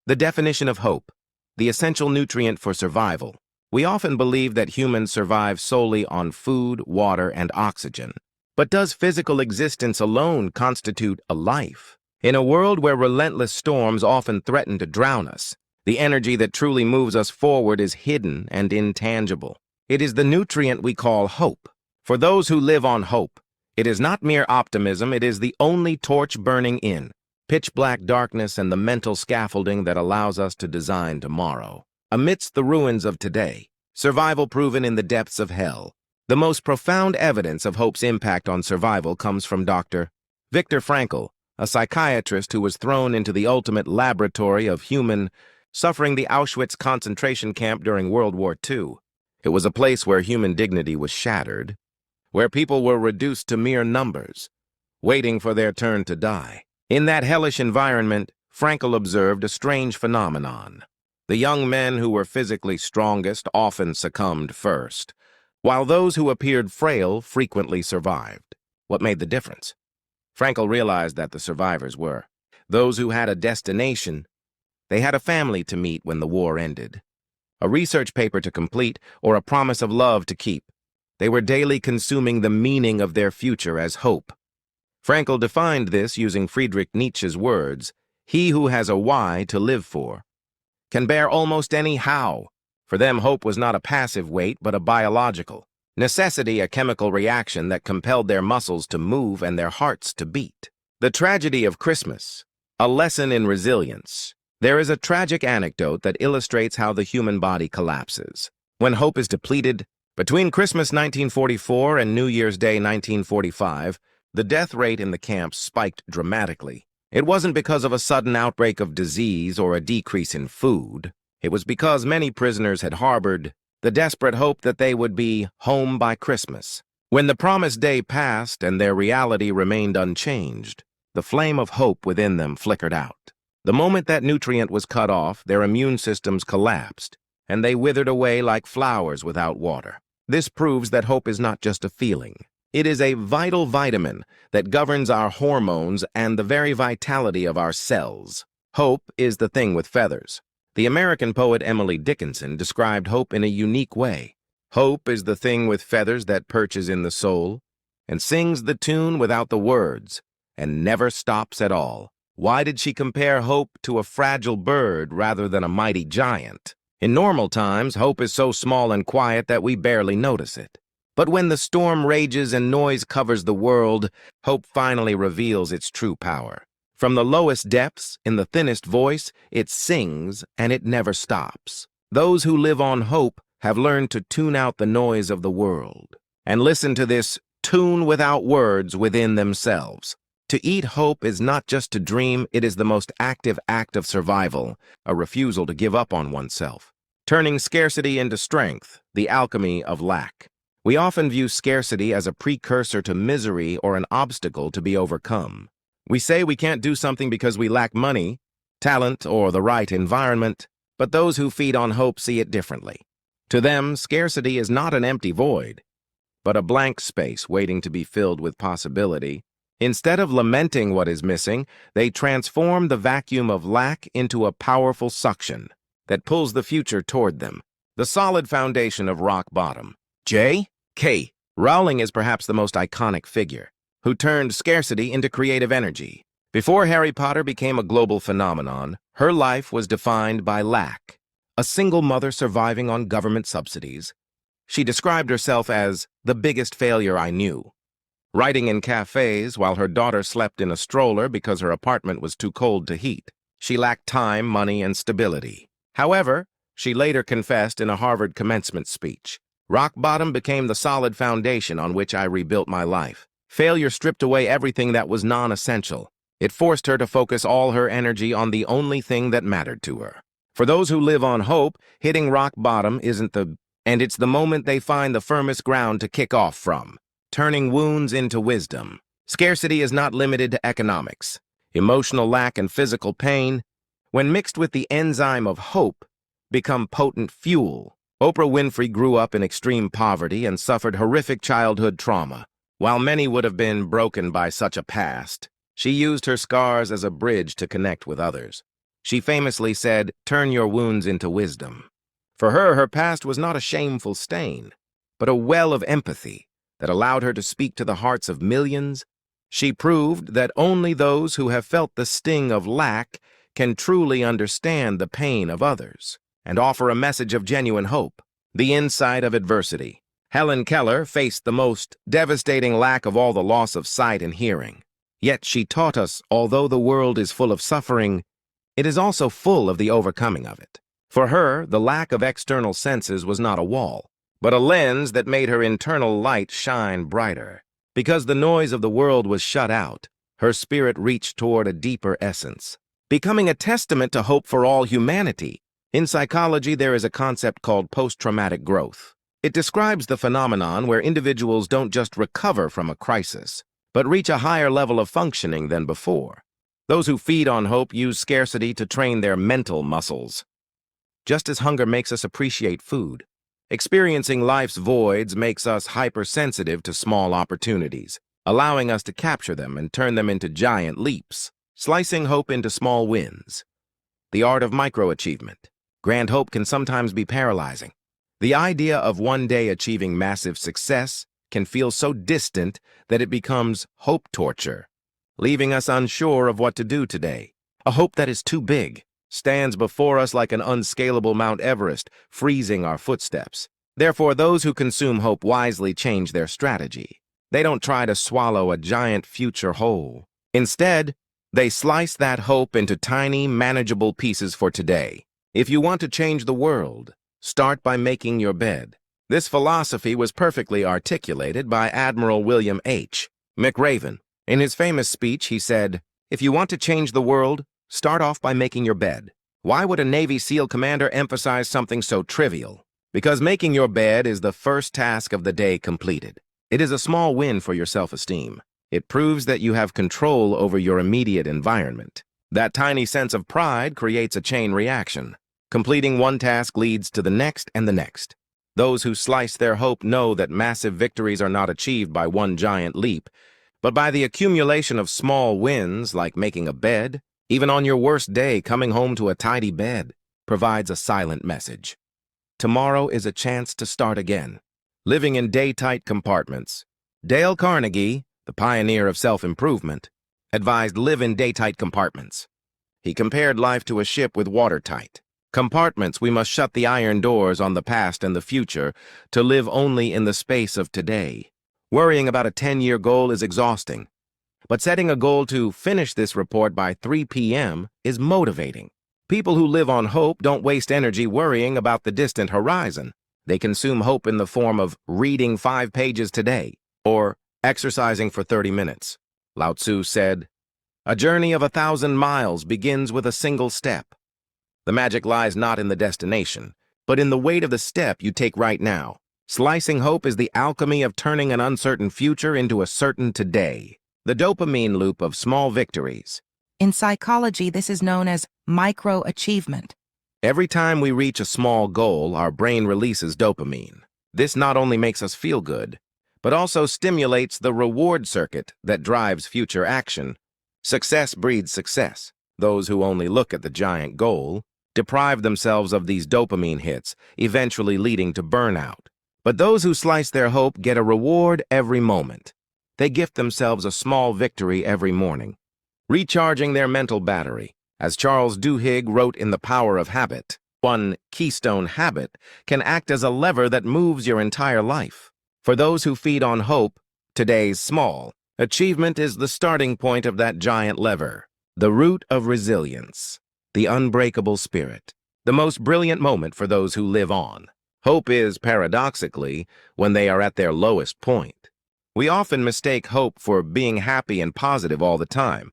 The definition of hope, the essential nutrient for survival. We often believe that humans survive solely on food, water, and oxygen. But does physical existence alone constitute a life? In a world where relentless storms often threaten to drown us, the energy that truly moves us forward is hidden and intangible. It is the nutrient we call hope. For those who live on hope, it is not mere optimism, it is the only torch burning in pitch-black darkness and the mental scaffolding that allows us to design tomorrow. Amidst the ruins of today, survival proven in the depths of hell. The most profound evidence of hope's impact on survival comes from Dr. Viktor Frankl, a psychiatrist who was thrown into the ultimate laboratory of human suffering, the Auschwitz concentration camp during World War II. It was a place where human dignity was shattered, where people were reduced to mere numbers, waiting for their turn to die. In that hellish environment, Frankl observed a strange phenomenon. The young men who were physically strongest often succumbed first, while those who appeared frail frequently survived. What made the difference? Frankl realized that the survivors were those who had a destination. They had a family to meet when the war ended, a research paper to complete, or a promise of love to keep. They were daily consuming the meaning of their future as hope. Frankl defined this using Friedrich Nietzsche's words, "He who has a why to live for can bear almost any how." For them, hope was not a passive weight, but a biological necessity, a chemical reaction that compelled their muscles to move and their hearts to beat. The tragedy of Christmas, a lesson in resilience. There is a tragic anecdote that illustrates how the human body collapses. When hope is depleted, between Christmas 1944 and New Year's Day 1945, the death rate in the camps spiked dramatically. It wasn't because of a sudden outbreak of disease or a decrease in food. It was because many prisoners had harbored the desperate hope that they would be home by Christmas. When the promised day passed and their reality remained unchanged, the flame of hope within them flickered out. The moment that nutrient was cut off, their immune systems collapsed, and they withered away like flowers without water. This proves that hope is not just a feeling. It is a vital vitamin that governs our hormones and the very vitality of our cells. Hope is the thing with feathers. The American poet Emily Dickinson described hope in a unique way. Hope is the thing with feathers that perches in the soul and sings the tune without the words and never stops at all. Why did she compare hope to a fragile bird rather than a mighty giant? In normal times, hope is so small and quiet that we barely notice it. But when the storm rages and noise covers the world, hope finally reveals its true power. From the lowest depths, in the thinnest voice, it sings and it never stops. Those who live on hope have learned to tune out the noise of the world and listen to this tune without words within themselves. To eat hope is not just to dream, it is the most active act of survival, a refusal to give up on oneself. Turning scarcity into strength, the alchemy of lack. We often view scarcity as a precursor to misery or an obstacle to be overcome. We say we can't do something because we lack money, talent, or the right environment, but those who feed on hope see it differently. To them, scarcity is not an empty void, but a blank space waiting to be filled with possibility. Instead of lamenting what is missing, they transform the vacuum of lack into a powerful suction that pulls the future toward them. The solid foundation of rock bottom. J.K. Rowling is perhaps the most iconic figure, who turned scarcity into creative energy. Before Harry Potter became a global phenomenon, her life was defined by lack. A single mother surviving on government subsidies, she described herself as the biggest failure I knew. Writing in cafes while her daughter slept in a stroller because her apartment was too cold to heat. She lacked time, money, and stability. However, she later confessed in a Harvard commencement speech, "Rock bottom became the solid foundation on which I rebuilt my life." Failure stripped away everything that was non-essential. It forced her to focus all her energy on the only thing that mattered to her. For those who live on hope, hitting rock bottom and it's the moment they find the firmest ground to kick off from, turning wounds into wisdom. Scarcity is not limited to economics. Emotional lack and physical pain, when mixed with the enzyme of hope, become potent fuel. Oprah Winfrey grew up in extreme poverty and suffered horrific childhood trauma. While many would have been broken by such a past, she used her scars as a bridge to connect with others. She famously said, "Turn your wounds into wisdom." For her, her past was not a shameful stain, but a well of empathy that allowed her to speak to the hearts of millions. She proved that only those who have felt the sting of lack can truly understand the pain of others and offer a message of genuine hope. The insight of adversity. Helen Keller faced the most devastating lack of all, the loss of sight and hearing. Yet she taught us, although the world is full of suffering, it is also full of the overcoming of it. For her, the lack of external senses was not a wall, but a lens that made her internal light shine brighter. Because the noise of the world was shut out, her spirit reached toward a deeper essence, becoming a testament to hope for all humanity. In psychology, there is a concept called post-traumatic growth. It describes the phenomenon where individuals don't just recover from a crisis, but reach a higher level of functioning than before. Those who feed on hope use scarcity to train their mental muscles. Just as hunger makes us appreciate food, experiencing life's voids makes us hypersensitive to small opportunities, allowing us to capture them and turn them into giant leaps, slicing hope into small wins. The art of microachievement. Grand hope can sometimes be paralyzing. The idea of one day achieving massive success can feel so distant that it becomes hope torture, leaving us unsure of what to do today. A hope that is too big stands before us like an unscalable Mount Everest, freezing our footsteps. Therefore, those who consume hope wisely change their strategy. They don't try to swallow a giant future whole. Instead, they slice that hope into tiny, manageable pieces for today. If you want to change the world, start by making your bed. This philosophy was perfectly articulated by Admiral William H. McRaven. In his famous speech, he said, "If you want to change the world, start off by making your bed." Why would a Navy SEAL commander emphasize something so trivial? Because making your bed is the first task of the day completed. It is a small win for your self-esteem. It proves that you have control over your immediate environment. That tiny sense of pride creates a chain reaction. Completing one task leads to the next and the next. Those who slice their hope know that massive victories are not achieved by one giant leap, but by the accumulation of small wins like making a bed. Even on your worst day, coming home to a tidy bed provides a silent message. Tomorrow is a chance to start again. Living in day-tight compartments. Dale Carnegie, the pioneer of self-improvement, advised live in day-tight compartments. He compared life to a ship with watertight compartments. We must shut the iron doors on the past and the future to live only in the space of today. Worrying about a 10-year goal is exhausting, but setting a goal to finish this report by 3 p.m. is motivating. People who live on hope don't waste energy worrying about the distant horizon. They consume hope in the form of reading 5 pages today or exercising for 30 minutes. Lao Tzu said, "A journey of 1,000 miles begins with a single step." The magic lies not in the destination, but in the weight of the step you take right now. Slicing hope is the alchemy of turning an uncertain future into a certain today. The dopamine loop of small victories. In psychology, this is known as microachievement. Every time we reach a small goal, our brain releases dopamine. This not only makes us feel good, but also stimulates the reward circuit that drives future action. Success breeds success. Those who only look at the giant goal deprive themselves of these dopamine hits, eventually leading to burnout. But those who slice their hope get a reward every moment. They gift themselves a small victory every morning, recharging their mental battery. As Charles Duhigg wrote in The Power of Habit, one keystone habit can act as a lever that moves your entire life. For those who feed on hope, today's small achievement is the starting point of that giant lever. The root of resilience, the unbreakable spirit, the most brilliant moment for those who live on. Hope is, paradoxically, when they are at their lowest point. We often mistake hope for being happy and positive all the time,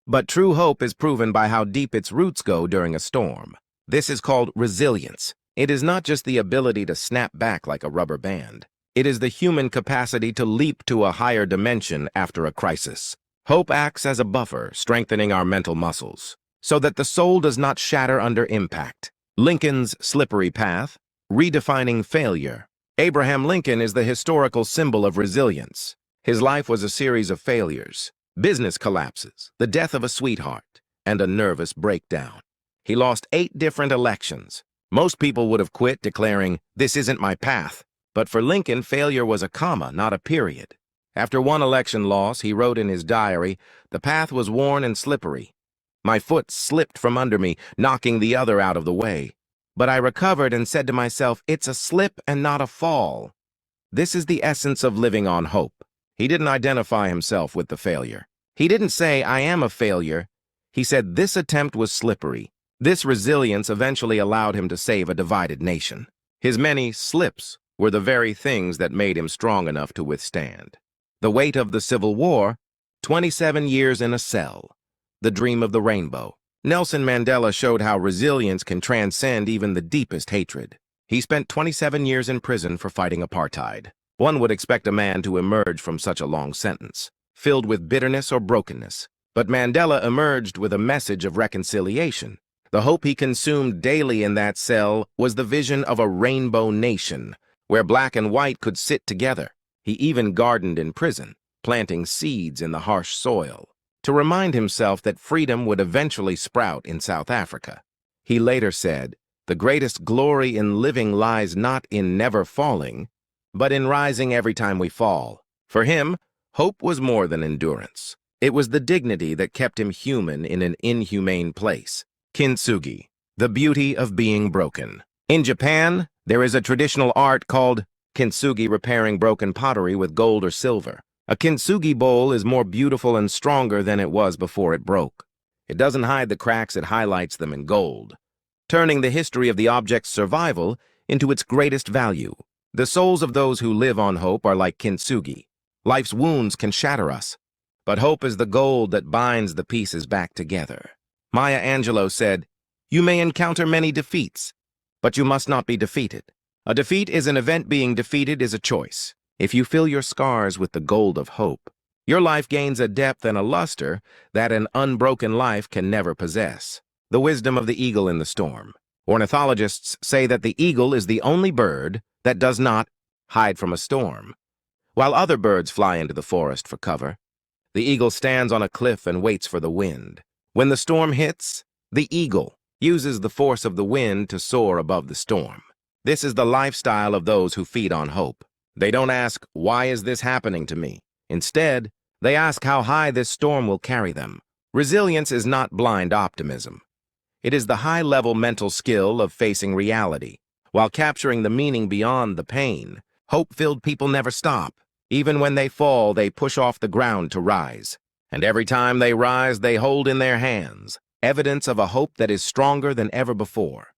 but true hope is proven by how deep its roots go during a storm. This is called resilience. It is not just the ability to snap back like a rubber band. It is the human capacity to leap to a higher dimension after a crisis. Hope acts as a buffer, strengthening our mental muscles, so that the soul does not shatter under impact. Lincoln's slippery path, redefining failure. Abraham Lincoln is the historical symbol of resilience. His life was a series of failures, business collapses, the death of a sweetheart, and a nervous breakdown. He lost 8 different elections. Most people would have quit, declaring, "This isn't my path." But for Lincoln, failure was a comma, not a period. After one election loss, he wrote in his diary, "The path was worn and slippery. My foot slipped from under me, knocking the other out of the way. But I recovered and said to myself, it's a slip and not a fall." This is the essence of living on hope. He didn't identify himself with the failure. He didn't say, "I am a failure." He said, "This attempt was slippery." This resilience eventually allowed him to save a divided nation. His many slips were the very things that made him strong enough to withstand the weight of the Civil War, 27 years in a cell, the dream of the rainbow. Nelson Mandela showed how resilience can transcend even the deepest hatred. He spent 27 years in prison for fighting apartheid. One would expect a man to emerge from such a long sentence, filled with bitterness or brokenness. But Mandela emerged with a message of reconciliation. The hope he consumed daily in that cell was the vision of a rainbow nation, where black and white could sit together. He even gardened in prison, planting seeds in the harsh soil, to remind himself that freedom would eventually sprout in South Africa. He later said, "The greatest glory in living lies not in never falling, but in rising every time we fall." For him, hope was more than endurance. It was the dignity that kept him human in an inhumane place. Kintsugi, the beauty of being broken. In Japan, there is a traditional art called kintsugi, repairing broken pottery with gold or silver. A kintsugi bowl is more beautiful and stronger than it was before it broke. It doesn't hide the cracks, it highlights them in gold, turning the history of the object's survival into its greatest value. The souls of those who live on hope are like kintsugi. Life's wounds can shatter us, but hope is the gold that binds the pieces back together. Maya Angelou said, "You may encounter many defeats, but you must not be defeated. A defeat is an event, being defeated is a choice." If you fill your scars with the gold of hope, your life gains a depth and a luster that an unbroken life can never possess. The wisdom of the eagle in the storm. Ornithologists say that the eagle is the only bird that does not hide from a storm. While other birds fly into the forest for cover, the eagle stands on a cliff and waits for the wind. When the storm hits, the eagle uses the force of the wind to soar above the storm. This is the lifestyle of those who feed on hope. They don't ask, "Why is this happening to me?" Instead, they ask how high this storm will carry them. Resilience is not blind optimism. It is the high-level mental skill of facing reality, while capturing the meaning beyond the pain. Hope-filled people never stop. Even when they fall, they push off the ground to rise. And every time they rise, they hold in their hands evidence of a hope that is stronger than ever before.